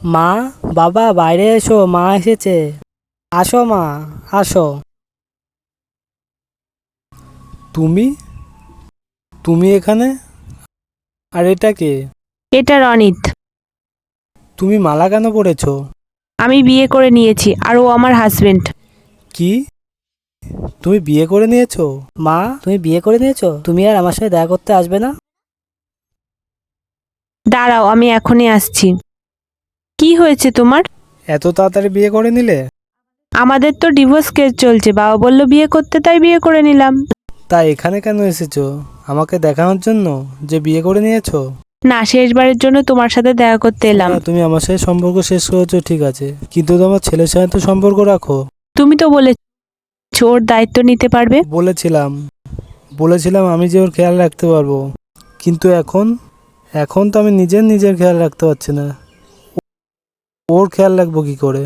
মা, বাবা বাইরে এসো, মা এসেছে। আসো মা, আসো। তুমি তুমি এখানে? আর এটা কে? এটা রনিত। তুমি মালা কেন পরেছো? আমি বিয়ে করে নিয়েছি আর ও আমার হাজবেন্ড। কি? তুমি বিয়ে করে নিয়েছো? মা, তুমি বিয়ে করে নিয়েছো? তুমি আর আমার সাথে দেখা করতে আসবে না? দাঁড়াও, আমি এখনই আসছি। কি হয়েছে তোমার? এত তাড়াতাড়ি বিয়ে করে নিলে? আমাদের তো ডিভোর্স কেস চলছে, বাবা বলল বিয়ে করতে, তাই বিয়ে করে নিলাম। তা এখানে কেন এসেছো? আমাকে দেখানোর জন্য যে বিয়ে করে নিয়েছো? না, শেষবারের জন্য তোমার সাথে দেখা করতে এলাম। হ্যাঁ, তুমি আমার সাথে সম্পর্ক শেষ করেছো ঠিক আছে, কিন্তু তোমার ছেলের সাথে তো সম্পর্ক রাখো। তুমি তো বলেছো ওর দায়িত্ব নিতে পারবে। বলেছিলাম বলেছিলাম আমি যে ওর খেয়াল রাখতে পারবো, কিন্তু এখন এখন তো আমি নিজের খেয়াল রাখতে পারছি না। ওর খেয়াল রাখবো কি করে?